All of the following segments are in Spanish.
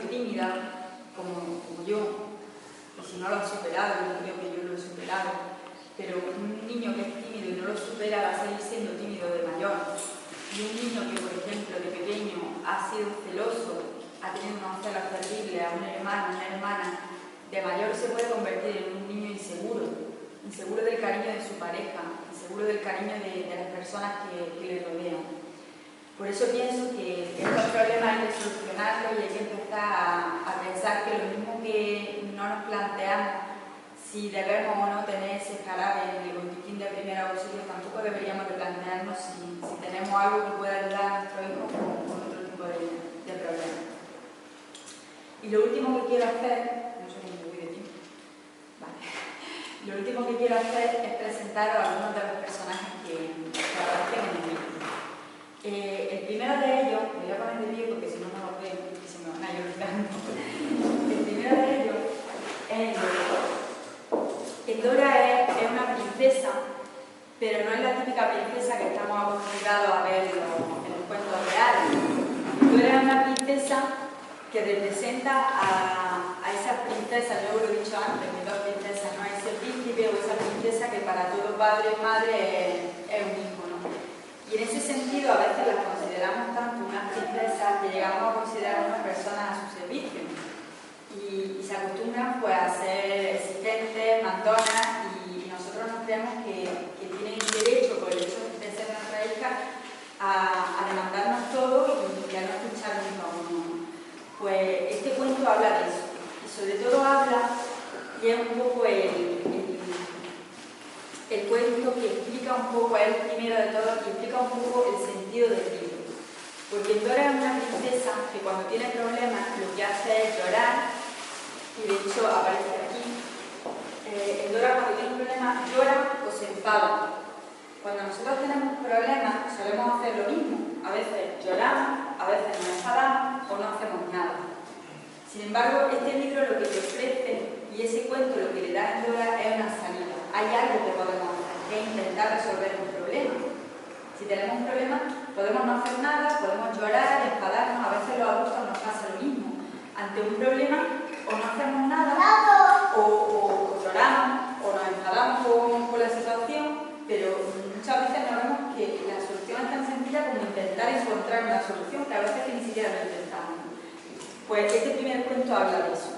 tímida, como yo, y si no lo ha superado, yo creo que yo lo he superado, pero un niño que es tímido y no lo supera va a seguir siendo tímido de mayor. Y un niño que, por ejemplo, de pequeño ha sido celoso, ha tenido unos celos terribles a un hermano, una hermana, de mayor se puede convertir en un niño inseguro, inseguro del cariño de su pareja, inseguro del cariño de las personas que le rodean. Por eso pienso que estos problemas hay que solucionarlos y hay que empezar a pensar que lo mismo que no nos planteamos si debemos o no tener ese jarabe en el botiquín de primer auxilio, tampoco deberíamos de plantearnos si tenemos algo que pueda ayudar a nuestros hijos con otro tipo de problemas. Y lo último que quiero hacer, no sé cómo voy de tiempo, vale. Lo último que quiero hacer es presentaros a algunos de los personajes que aparecen en el libro. El primero de ellos, me voy a poner de pie porque si no me lo veo, que se me van a ir olvidando. El primero de ellos es Endora. Endora es una princesa, pero no es la típica princesa que estamos acostumbrados a ver en los cuentos reales. Endora es una princesa que representa a esas princesas, yo lo he dicho antes, mis dos princesas, ¿no? Ese príncipe o esa princesa que para todo padre o madre es un hijo, ¿no? Y en ese sentido a veces las consideramos tanto unas princesas que llegamos a considerar unas personas a su servicio. Y se acostumbran pues, a ser exigentes, mandonas, y nosotros nos creemos que tienen derecho, por el hecho de ser nuestra hija, a demandarnos todo y a no escuchar nunca a uno. Pues este cuento habla de eso, y sobre todo habla, y es un poco el cuento que explica un poco, es el primero de todos, que explica un poco el sentido del libro. Porque Endora es una princesa que cuando tiene problemas lo que hace es llorar, y de hecho aparece aquí. Endora cuando tiene un problema llora o se enfada. Cuando nosotros tenemos problemas solemos hacer lo mismo. A veces lloramos, a veces nos enfadamos o no hacemos nada. Sin embargo, este libro lo que te ofrece y ese cuento lo que le da a Endora es una salida. Hay algo que podemos hacer, que es intentar resolver un problema. Si tenemos un problema, podemos no hacer nada, podemos llorar, enfadarnos, a veces los adultos nos pasa lo mismo. Ante un problema, o no hacemos nada, o lloramos, o nos enfadamos con la situación, pero muchas veces no vemos que la solución es tan sencilla como intentar encontrar una solución, que a veces que ni siquiera lo intentamos. Pues este primer cuento habla de eso.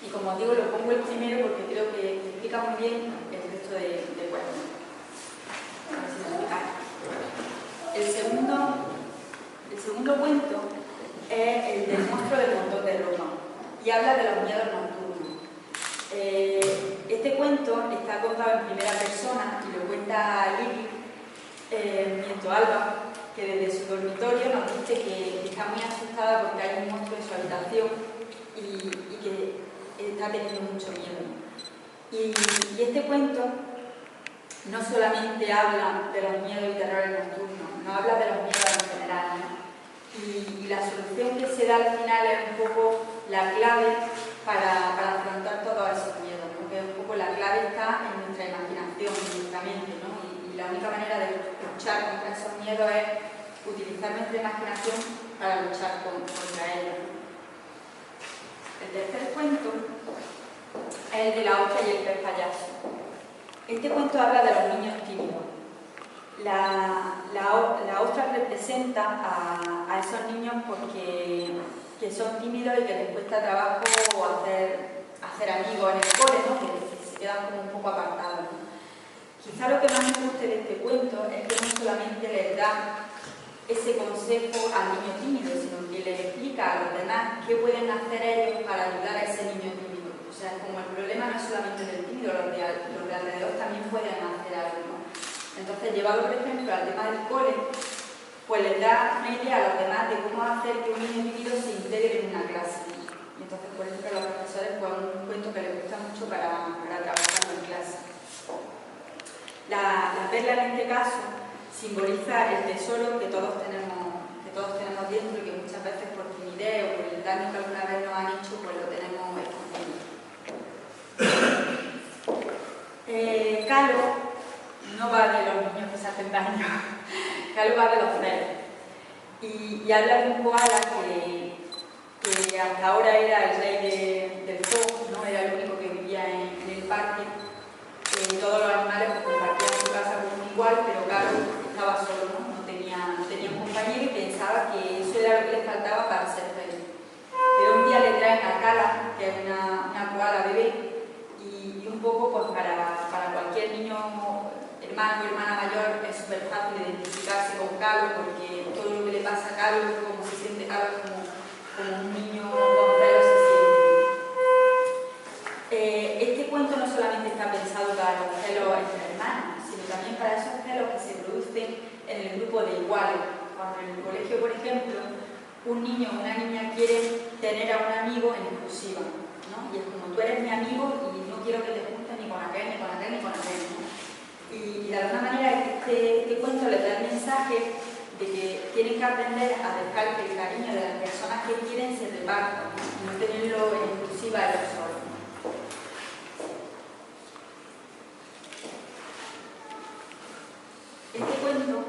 Y como os digo, lo pongo el primero porque creo que explica muy bien el resto de cuentos. A ver si me explicáis. El segundo cuento es el del monstruo del montón de ropa y habla de los miedos nocturnos. Este cuento está contado en primera persona y lo cuenta Lili Miento Alba, que desde su dormitorio nos dice que está muy asustada porque hay un monstruo en su habitación y que está teniendo mucho miedo. Y este cuento no solamente habla de los miedos y terrores nocturnos, no habla de los miedos en general, ¿no? Y la solución que se da al final es un poco la clave para afrontar todos esos miedos, ¿no? Que un poco la clave está en nuestra imaginación, en nuestra mente, ¿no? Y la única manera de luchar contra esos miedos es utilizar nuestra imaginación para luchar contra ellos. El tercer cuento es el de la ostra y el pez payaso. Este cuento habla de los niños tímidos. La ostra representa a esos niños que son tímidos y que les cuesta trabajo hacer amigos en el cole, ¿no? Que se quedan como un poco apartados, ¿no? Quizá lo que más me guste de este cuento es que no solamente les da ese consejo al niño tímido, sino que les explica a los demás qué pueden hacer ellos para ayudar a ese niño tímido. O sea, como el problema no es solamente del tímido, los de alrededor también pueden hacer algo, ¿no? Entonces, llevado por ejemplo al tema del cole, pues les da una idea a los demás de cómo hacer que un niño tímido se integre en una clase. Y entonces, por ejemplo, a los profesores, pues un cuento que les gusta mucho para trabajarlo en clase. La perla en este caso simboliza el tesoro que todos tenemos dentro y que muchas veces por timidez o por el daño que alguna vez nos han hecho, pues lo tenemos escondido. Calo no va de los niños que se hacen daño, Calo va de los celos. Y habla de un koala que a hasta ahora era el rey del zoo, ¿no? Era el único que vivía en el parque. Todos los animales compartían su casa como igual, pero Carlos estaba solo, ¿no? No tenía un compañero y pensaba que eso era lo que le faltaba para ser feliz. Pero un día le traen a Cala, que es una koala bebé, y un poco pues para cualquier niño, hermano o hermana mayor, es súper fácil identificarse con Carlos, porque todo lo que le pasa a Carlos, cómo se siente Carlos, como un niño con celos se siente. Este cuento no solamente está pensado para los celos entre hermanos, sino también para esos celos que se producen en el grupo de iguales. Cuando en el colegio, por ejemplo, un niño o una niña quiere tener a un amigo en exclusiva, ¿no? Y es como, tú eres mi amigo y no quiero que te juntes ni con aquel, ni con aquel, ni con aquel, ¿no? Y de alguna manera este cuento les da el mensaje de que tienen que aprender a dejar que el cariño de las personas que quieren se reparta, no tenerlo en exclusiva ellos solos. Este cuento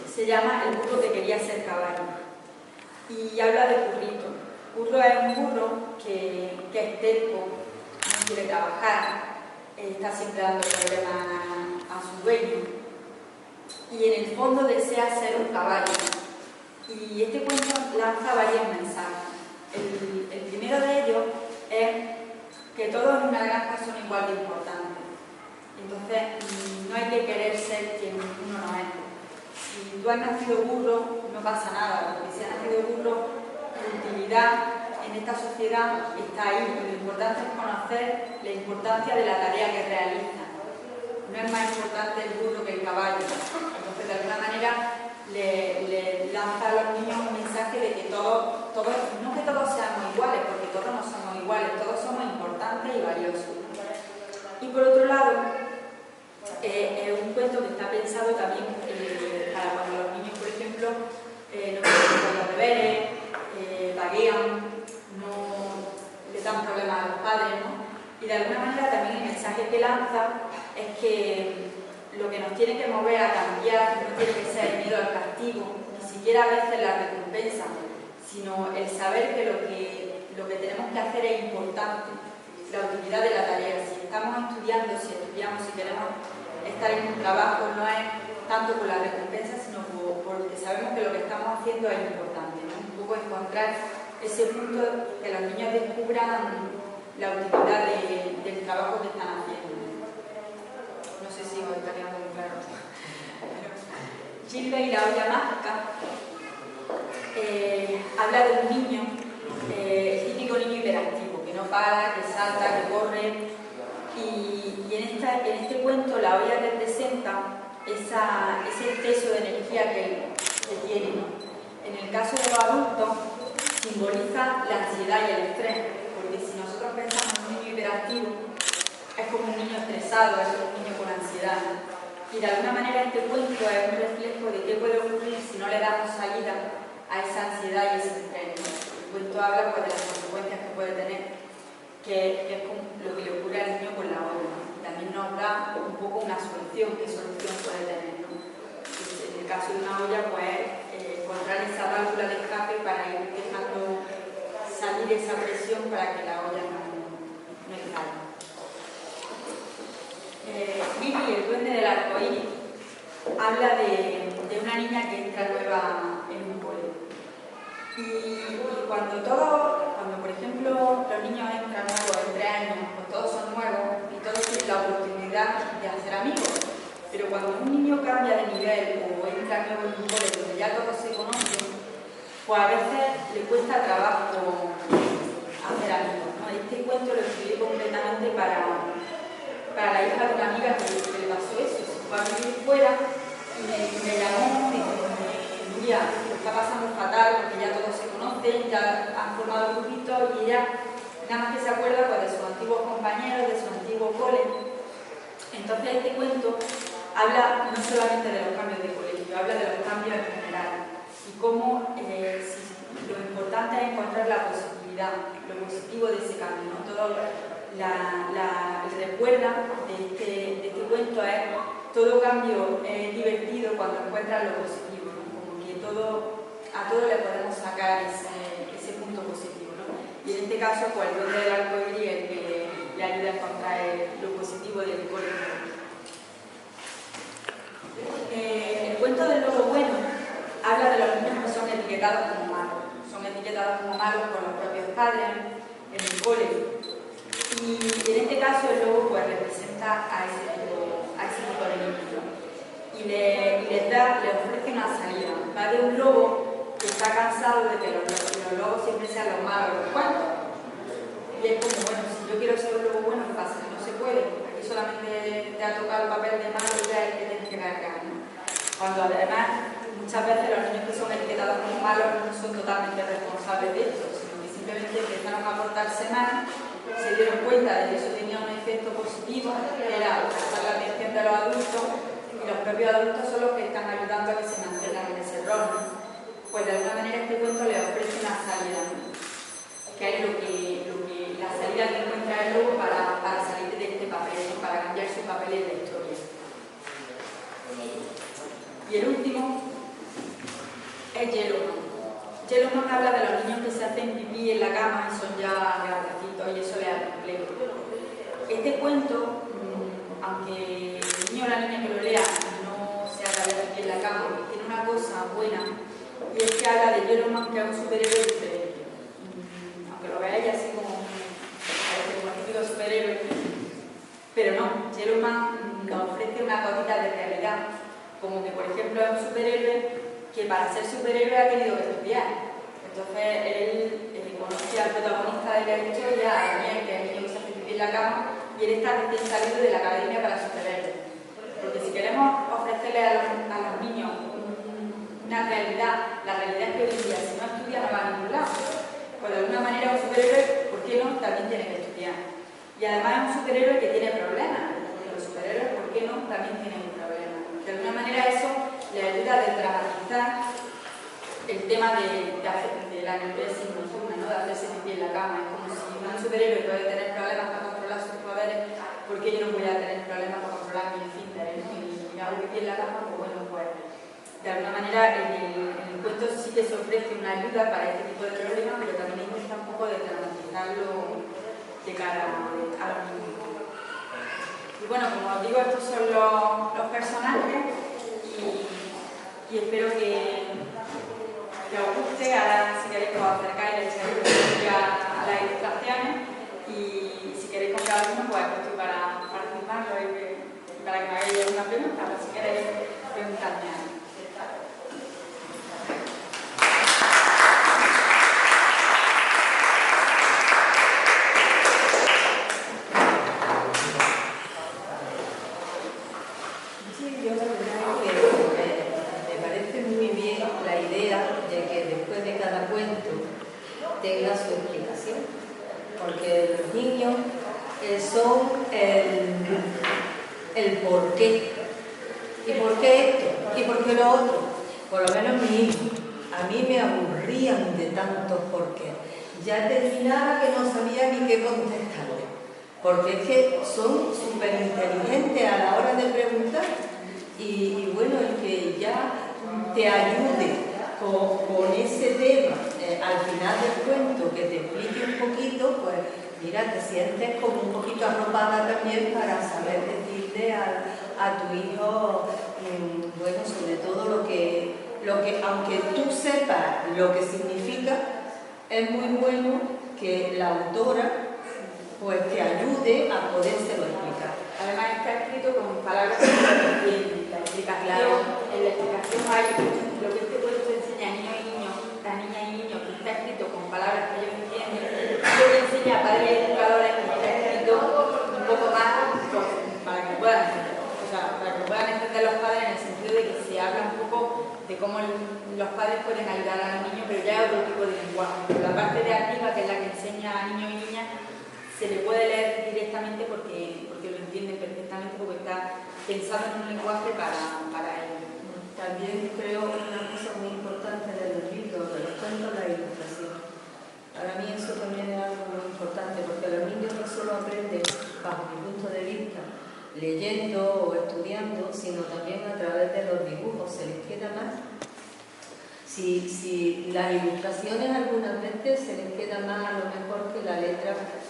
se llama El burro que quería ser caballo y habla de Currito. Curro es un burro que es terco, no quiere trabajar, está siempre dando problemas a su dueño y en el fondo desea ser un caballo. Y este cuento lanza varios mensajes. El primero de ellos es que todos en una granja son igual de importantes. Entonces, no hay que querer ser quien uno no es. Si tú has nacido burro, no pasa nada, porque si has nacido burro, tu utilidad en esta sociedad está ahí. Lo importante es conocer la importancia de la tarea que realiza. No es más importante el burro que el caballo. Entonces, de alguna manera, le lanza a los niños un mensaje de que todos, no que todos seamos iguales, porque todos no somos iguales, todos somos importantes y valiosos. Y por otro lado, es un cuento que está pensado también para cuando los niños, por ejemplo, no cumplen los deberes, vaguean, no le dan problemas a los padres, ¿no? Y de alguna manera también el mensaje que lanza es que lo que nos tiene que mover a cambiar no tiene que ser el miedo al castigo, ni siquiera a veces la recompensa, sino el saber que lo que tenemos que hacer es importante, la utilidad de la tarea. Si estamos estudiando, si estudiamos, si queremos estar en un trabajo, no es tanto por la recompensa, sino porque sabemos que lo que estamos haciendo es importante, ¿no? Un poco encontrar ese punto que los niños descubran la utilidad del trabajo que están haciendo. No sé si os está quedando muy claro. Gilbert y la olla mágica habla de un niño, el típico niño hiperactivo, que no para, que salta, que corre. Y en este cuento la olla representa ese exceso de energía que tiene, ¿no? En el caso de los adultos simboliza la ansiedad y el estrés, porque si nosotros pensamos en un niño hiperactivo, es como un niño estresado, es como un niño con ansiedad, ¿no? Y de alguna manera este cuento es un reflejo de qué puede ocurrir si no le damos salida a esa ansiedad y ese estrés, ¿no? El cuento habla pues, de las consecuencias que puede tener, que es como lo que le ocurre al niño con la olla, ¿no? Y también nos da un poco una solución, qué solución puede tener, ¿no? En el caso de una olla, pues encontrar esa válvula de escape para ir dejando salir esa presión para que la olla no estalle. Vicky, el duende del arcoíris, habla de una niña que entra nueva en un cole. Y cuando por ejemplo los niños entran nuevos en 3 años, pues todos son nuevos y todos tienen la oportunidad de hacer amigos. Pero cuando un niño cambia de nivel o entra nuevo en un cole donde ya todos se conocen, pues a veces le cuesta trabajo hacer amigos, ¿no? Este cuento lo escribí completamente para la hija de una amiga que le pasó eso. Se fue a vivir fuera y me llamó y me dijo, Nuria, lo está pasando fatal porque ya todos se conocen, ya han formado grupitos y ella nada más que se acuerda pues, de sus antiguos compañeros, de su antiguo cole. Entonces este cuento habla no solamente de los cambios de colegio, habla de los cambios en general y cómo lo importante es encontrar la positividad, lo positivo de ese cambio, ¿no? Todo el recuerda de este cuento es todo cambio es divertido cuando encuentras lo positivo, ¿no? Como que a todo le podemos sacar ese punto positivo, ¿no? Y en caso, pues el duende del arcoíris es el que le ayuda a encontrar lo positivo del colegio. El cuento del lobo bueno habla de los niños que son etiquetados como malos. Son etiquetados como malos por los propios padres en el cole. Y en este caso el lobo pues representa a ese tipo de niños. Y les ofrece una salida. Va de un lobo que está cansado de que los lobos siempre sean los malos de los cuentos. Y es como, bueno, si yo quiero ser un lobo bueno, ¿qué pasa? No se puede. Aquí solamente te ha tocado el papel de malo y ya es el que tienes que cargar, ¿no? Cuando además, muchas veces los niños que son etiquetados como malos no son totalmente responsables de esto, sino que simplemente empezaron a portarse mal, se dieron cuenta de que eso tenía un efecto positivo, que era prestar la atención de los adultos, y los propios adultos son los que están ayudando a que se mantengan en ese rol, ¿no? Pues de alguna manera este cuento les ofrece una salida, ¿no? Que es la salida que encuentra el lobo para salir de este papel, ¿no? Para cambiar sus papeles de historia. Y el último es Yellowman. Yellowman habla de los niños que se hacen pipí en la cama y son ya grandecitos y eso les da complejo. Este cuento, aunque el niño o la niña que lo lea no se haga pipí en la cama, tiene una cosa buena, y es que habla de Yellowman, que es un superhéroe diferente. Aunque lo veáis así como el típico superhéroe, pero no, Yellowman nos ofrece una cosita de realidad, como que por ejemplo es un superhéroe que para ser superhéroe ha tenido que estudiar. Entonces él conoce al protagonista de la historia, a Daniel, que es el niño que se hace pipí en la cama, y él está recién salido de la academia para superhéroes. Porque si queremos ofrecerle a los niños una realidad, la realidad es que hoy en día si no estudia no va a ningún lado. Pues de alguna manera un superhéroe, ¿por qué no? También tiene que estudiar. Y además es un superhéroe que tiene problemas, porque los superhéroes, ¿por qué no? También tienen un problema. De alguna manera eso le ayuda a desdramatizar el tema de la neurosis nocturna, ¿no? De hacerse pipí en la cama. Es como si un superhéroe puede tener problemas para controlar sus poderes, ¿por qué yo no voy a tener problemas para controlar mi esfínteres, ¿no? Y hago pipí en la cama, pues bueno, pues de alguna manera en el cuento sí que se ofrece una ayuda para este tipo de problemas, pero también intenta un poco desdramatizarlo de cara a los niños. Y bueno, como os digo, estos son los personajes y espero que os guste. Ahora si queréis que os acercáis le echáis a las ilustraciones y si queréis comprar alguno, pues estoy para participarlo y para que me hagáis alguna pregunta, o si queréis preguntarme algo. Tenga su explicación, porque los niños son el por qué. ¿Y por qué esto? ¿Y por qué lo otro? Por lo menos mi hijo. A mí me aburrían de tantos por qué. Ya terminaba que no sabía ni qué contestarle. Porque es que son súper inteligentes a la hora de preguntar. Y bueno, el que ya te ayude con ese tema al final del cuento, que te explique un poquito, pues mira, te sientes como un poquito arropada también para saber decirle a tu hijo, bueno, sobre todo lo que, aunque tú sepas lo que significa, es muy bueno que la autora pues te ayude a podérselo explicar. Además está escrito con palabras que se entienden. La explicación, claro. En la explicación hay lo que este cuento enseña a niños y niños, a niñas y niños, que está escrito con palabras que ellos entienden. Yo le enseño a padres y educadores que está escrito un poco más para que puedan entender. O sea, para que puedan entender los padres en el sentido de que se habla un poco de cómo los padres pueden ayudar a los niños, pero ya es otro tipo de lenguaje. Pero la parte de arriba, que es la que enseña a niños y niñas, se le puede leer directamente porque lo entienden perfectamente, porque está pensado en un lenguaje para ellos. También creo una cosa muy importante de los libros, de los cuentos, la ilustración. Para mí eso también es algo muy importante, porque los niños no solo aprenden, bajo mi punto de vista, leyendo o estudiando, sino también a través de los dibujos, se les queda más. Si las ilustraciones algunas veces se les queda más a lo mejor que la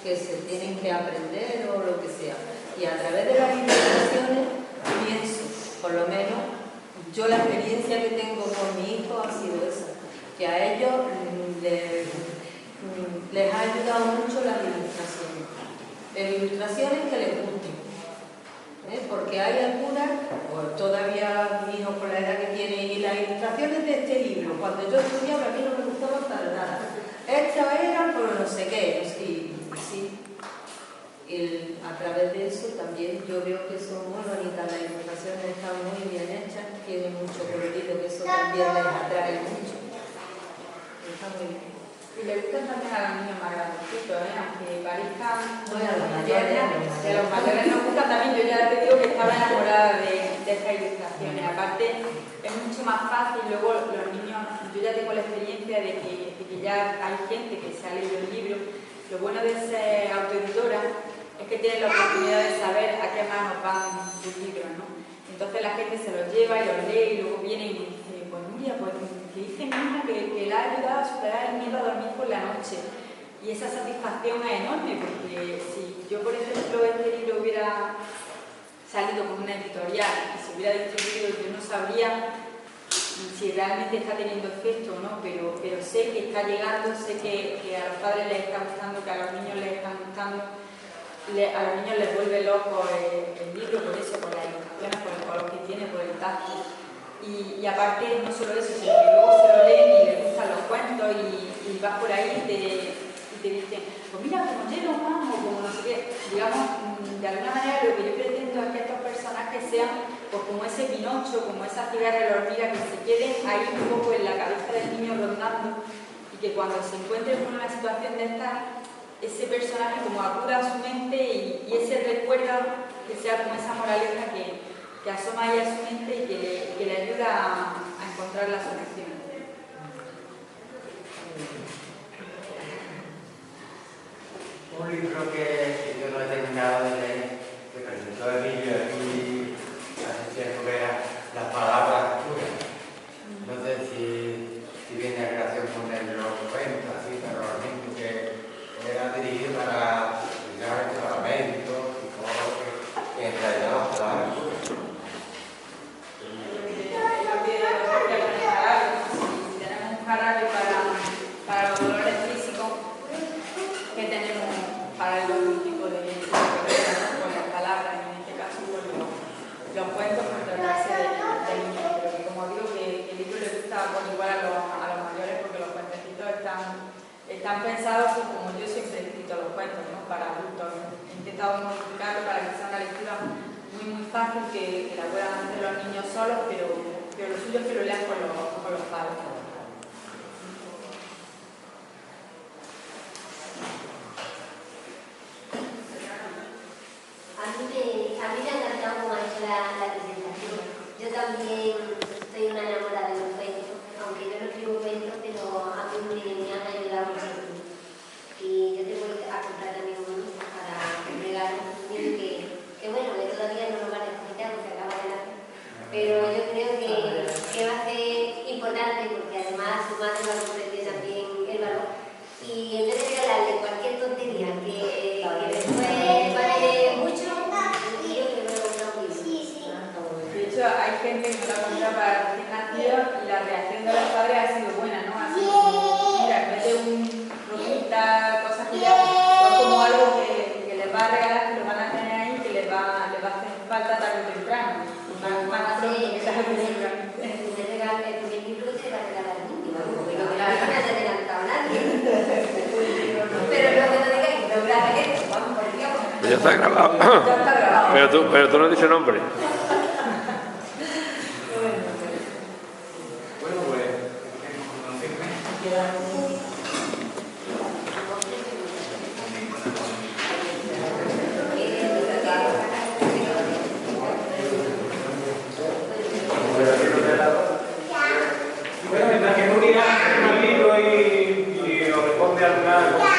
que se tienen que aprender o lo que sea. Y a través de las ilustraciones pienso, por lo menos, yo la experiencia que tengo con mi hijo ha sido esa, que a ellos les ha ayudado mucho las ilustraciones que les gusten, porque hay algunas, pues todavía mi hijo con la edad que tiene, y las ilustraciones de este libro, cuando yo estudiaba a mí no me gustaban para nada, estas eran por no sé qué, sí. A través de eso también yo veo que son muy bonitas, las ilustraciones están muy bien hechas, tienen mucho colorido, que eso también les atrae mucho. Está muy bien. Y le gustan también a los niños más grandecitos, aunque parezcan... Bueno, a los mayores. A los mayores nos gustan también, yo ya te digo que estaba enamorada de estas ilustraciones. Aparte, es mucho más fácil, luego los niños, yo ya tengo la experiencia de que ya hay gente que se ha leído el libro. Lo bueno de ser autoeditora es que tienen la oportunidad de saber a qué manos van sus libros, ¿no? Entonces la gente se los lleva y los lee y luego viene y dice, pues mira, pues que dice mi hija que le ha ayudado a superar el miedo a dormir por la noche. Y esa satisfacción es enorme, porque si yo, por ejemplo, este libro hubiera salido con una editorial y se hubiera distribuido, yo no sabría si realmente está teniendo efecto o no, pero sé que está llegando, sé que a los padres les está gustando, que a los niños les están gustando. A los niños les vuelve loco el libro por eso, por las ilustraciones, por el color que tiene, por el tacto. Y aparte, no solo eso, sino que luego se lo leen y les gustan los cuentos y vas por ahí y te dicen, pues mira, como Yellow Man o como no sé qué. Digamos, de alguna manera lo que yo pretendo es que estos personajes sean pues como ese Pinocho, como esa cigarra de la hormiga, que se queden ahí un poco en la cabeza del niño rondando y que cuando se encuentre con una situación de esta, ese personaje como acuda a su mente y ese recuerdo que sea como esa moraleja que asoma ahí a su mente y que le ayuda a encontrar la solución. Un libro que yo no he terminado de leer, que presentó Emilio aquí hace tiempo, que era Las palabras puras. No sé si viene a relación con el cuento, así, pero lo mismo que era dirigido para médicos y todo lo que en realidad las palabras puras. Si tenemos un jarabe para los dolores físicos, que tenemos para el otro tipo de con las palabras, en este caso con los cuentos, por tratarse de niños, pero que como digo que el libro le gusta por igual a los mayores, porque los cuentecitos están pensados como yo siempre he escrito los cuentos, ¿no? Para adultos. He intentado modificarlo para que sea una lectura muy fácil, que la puedan hacer los niños solos, pero lo suyo es que lo lean con los padres. A mí me ha encantado cómo ha hecho la presentación. Yo también soy una enamorada de los cuentos, aunque yo no escribo cuentos, pero a mí me han ayudado mucho. Y yo tengo que comprar también uno para regalar un niño que bueno, que todavía no lo van a necesitar porque acaba de nacer. Pero yo creo que va a ser importante porque además su madre va a comprender también el valor. Y en vez de regalarle cualquier tontería que después vale mucho, de hecho, hay gente que la compra para recién nacidos y la reacción de los padres ha sido buena, ¿no? Así como, mira, en vez de un rosita, cosas que ya, pues como algo que les va a regalar, que lo van a tener ahí, que les va a hacer falta tarde o temprano. Más pronto que tarde seguramente. El primer libro se va a regalar al niño, porque lo de la vida no se ha adelantado nadie. Pero luego no digáis que no grabé esto, vamos por Dios. Ya está grabado. Ya está grabado. Pero tú no has dicho nombre. Bueno, pues, bueno, mientras que tú miras el libro y lo responde a alguna cosa,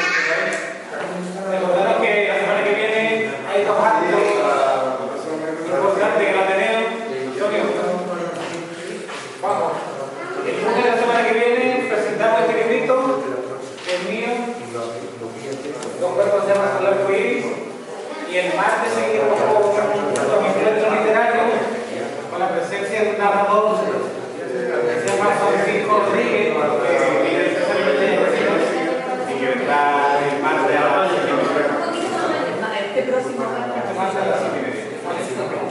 recordaros que la semana que viene hay dos actos importantes que la tenemos. Vamos. El lunes de la semana que viene presentamos este librito, el mío, Don Cuerpo se llama y el martes seguimos con encuentro literario con la presencia de un narrador que se llama Francisco Rodríguez, y que vendrá el martes a las 8:30. Este próximo martes. Este martes a las 8:30.